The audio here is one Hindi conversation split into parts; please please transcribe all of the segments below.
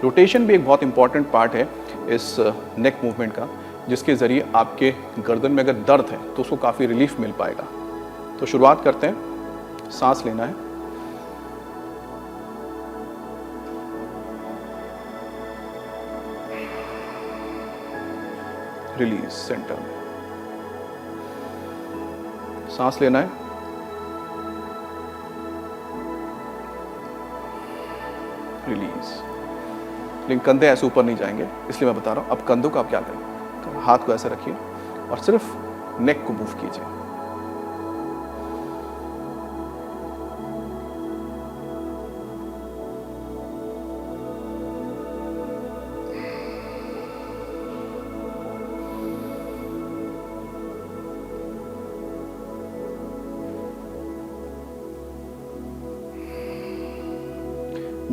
रोटेशन भी एक बहुत इंपॉर्टेंट पार्ट है इस नेक मूवमेंट का, जिसके ज़रिए आपके गर्दन में अगर दर्द है तो उसको काफ़ी रिलीफ मिल पाएगा। तो शुरुआत करते हैं। सांस लेना है, रिलीज सेंटर में। सांस लेना है, रिलीज। लेकिन कंधे ऐसे ऊपर नहीं जाएंगे, इसलिए मैं बता रहा हूं। अब कंधों का आप क्या करें, हाथ को ऐसे रखिए और सिर्फ नेक को मूव कीजिए।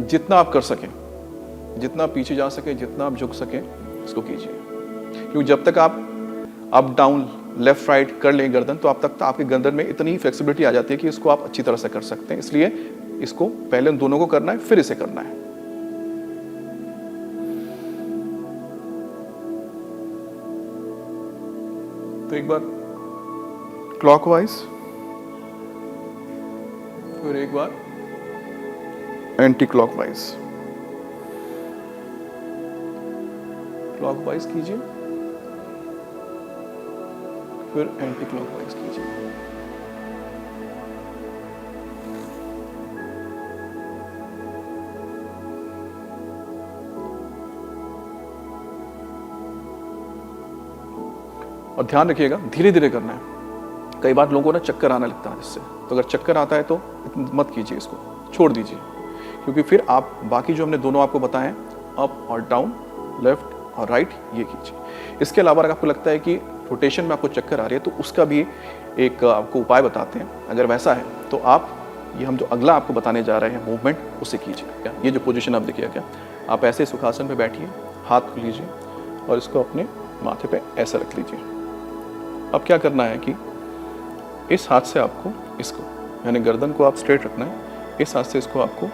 जितना आप कर सकें, जितना पीछे जा सके, जितना आप झुक सकें, इसको कीजिए। क्योंकि जब तक आप अप डाउन लेफ्ट राइट कर लें गर्दन, तो आप तक आपके गर्दन में इतनी फ्लेक्सिबिलिटी आ जाती है कि इसको आप अच्छी तरह से कर सकते हैं। इसलिए इसको पहले उन दोनों को करना है, फिर इसे करना है। तो एक बार क्लॉकवाइज, फिर एक बार एंटी क्लॉकवाइज। क्लॉकवाइज कीजिए, फिर एंटी क्लॉकवाइज कीजिए। और ध्यान रखिएगा, धीरे धीरे करना है। कई बार लोगों को ना चक्कर आने लगता है इससे, तो अगर चक्कर आता है तो मत कीजिए, इसको छोड़ दीजिए। क्योंकि फिर आप बाकी जो हमने दोनों आपको बताए हैं, अप और डाउन, लेफ्ट और राइट, ये कीजिए। इसके अलावा अगर आपको लगता है कि रोटेशन में आपको चक्कर आ रही है, तो उसका भी एक आपको उपाय बताते हैं। अगर वैसा है तो आप ये हम जो अगला आपको बताने जा रहे हैं मूवमेंट, उसे कीजिए। ये जो पोजीशन आप देखिए, क्या आप ऐसे सुखासन पे बैठिए, हाथ को लीजिए और इसको अपने माथे पे ऐसा रख लीजिए। अब क्या करना है कि इस हाथ से आपको इसको, यानी गर्दन को आप स्ट्रेट रखना है, इस हाथ से इसको आपको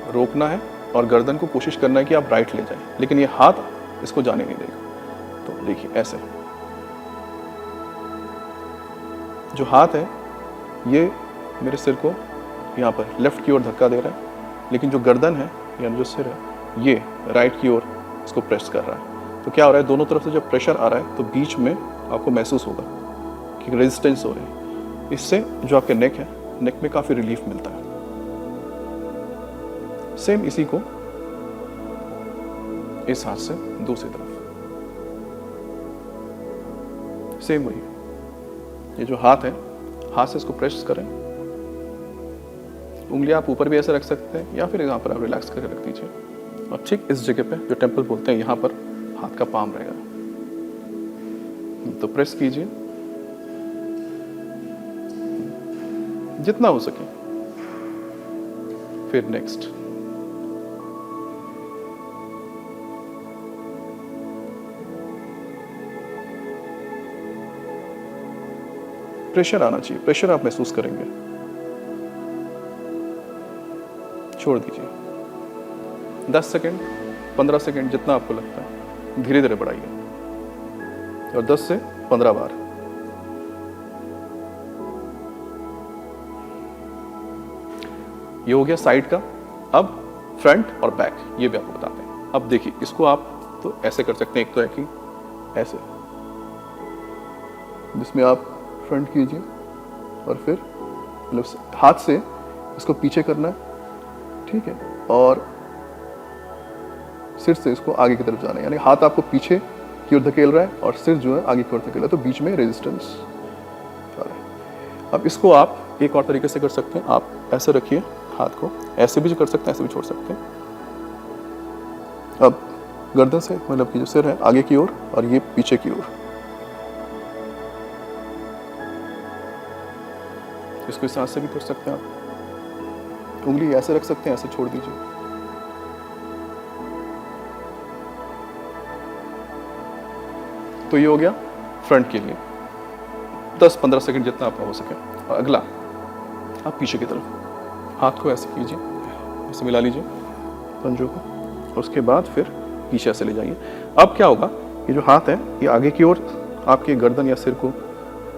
रोकना है और गर्दन को कोशिश करना है कि आप राइट ले जाएं, लेकिन ये हाथ इसको जाने नहीं देगा। तो देखिए ऐसे, जो हाथ है ये मेरे सिर को यहाँ पर लेफ्ट की ओर धक्का दे रहा है, लेकिन जो गर्दन है यानी जो सिर है ये राइट की ओर इसको प्रेस कर रहा है। तो क्या हो रहा है, दोनों तरफ से जब प्रेशर आ रहा है तो बीच में आपको महसूस होगा कि रेजिस्टेंस हो रही है। इससे जो आपके नेक है, नेक में काफ़ी रिलीफ मिलता है। सेम इसी को इस हाथ से दूसरी तरफ, सेम वही। ये जो हाथ है, हाथ से इसको प्रेस करें, उंगलियां आप ऊपर भी ऐसे रख सकते हैं या फिर यहाँ पर आप रिलैक्स करके रख दीजिए। और ठीक इस जगह पे जो टेम्पल बोलते हैं, यहाँ पर हाथ का पाम रहेगा, तो प्रेस कीजिए जितना हो सके। फिर नेक्स्ट, प्रेशर आना चाहिए, प्रेशर आप महसूस करेंगे। छोड़ दीजिए 10 सेकेंड, 15 सेकेंड, जितना आपको लगता है, धीरे धीरे बढ़ाइए और 10 से 15 बार। ये हो गया साइड का। अब फ्रंट और बैक, ये भी आपको बताते हैं। अब देखिए, इसको आप तो ऐसे कर सकते हैं, एक तो है कि ऐसे, जिसमें आप फ्रंट कीजिए और फिर मतलब हाथ से इसको पीछे करना है, ठीक है, और सिर से इसको आगे की तरफ जाना है, यानी हाथ आपको पीछे की ओर धकेल रहा है और सिर जो है आगे की ओर धकेल रहा है, तो बीच में रेजिस्टेंस आ रहा है। अब इसको आप एक और तरीके से कर सकते हैं। आप ऐसे रखिए हाथ को, ऐसे भी जो कर सकते हैं, ऐसे भी छोड़ सकते हैं। अब गर्दन से मतलब कि जो सिर है आगे की ओर और ये पीछे की ओर, इसको इस हाथ से भी कर सकते हैं आप। उंगली ऐसे रख सकते हैं, ऐसे छोड़ दीजिए। तो ये हो गया फ्रंट के लिए 10-15 सेकंड जितना आपका हो सके। और अगला आप पीछे की तरफ, हाथ को ऐसे कीजिए, ऐसे मिला लीजिए पंजों को उसके बाद फिर पीछे से ले जाइए। अब क्या होगा, ये जो हाथ है ये आगे की ओर आपके गर्दन या सिर को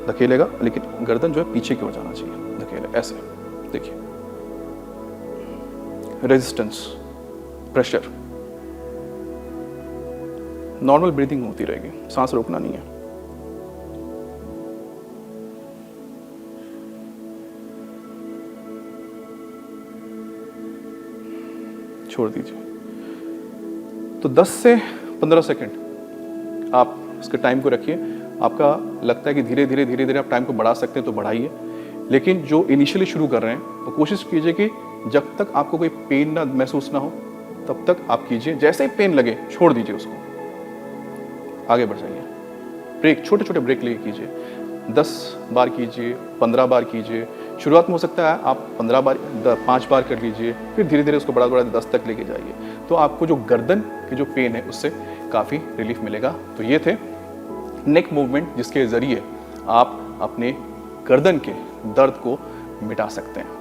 धकेलेगा, लेकिन गर्दन जो है पीछे की ओर जाना चाहिए, धकेले ऐसे। देखिए रेजिस्टेंस, प्रेशर, नॉर्मल ब्रीदिंग होती रहेगी, सांस रोकना नहीं है। छोड़ दीजिए। तो 10 से 15 सेकंड आप इसके टाइम को रखिए। आपका लगता है कि धीरे धीरे आप टाइम को बढ़ा सकते हैं तो बढ़ाइए, लेकिन जो इनिशियली शुरू कर रहे हैं तो कोशिश कीजिए कि जब तक आपको कोई पेन ना महसूस ना हो तब तक आप कीजिए। जैसे ही पेन लगे छोड़ दीजिए उसको, आगे बढ़ जाइए। ब्रेक, छोटे छोटे ब्रेक लेके कीजिए। 10 बार कीजिए, 15 बार कीजिए। शुरुआत में हो सकता है आप 15 बार 5 बार कर लीजिए, फिर धीरे धीरे उसको बढ़ा 10 तक लेके जाइए। तो आपको जो गर्दन की जो पेन है उससे काफ़ी रिलीफ मिलेगा। तो ये थे नेक मूवमेंट जिसके ज़रिए आप अपने गर्दन के दर्द को मिटा सकते हैं।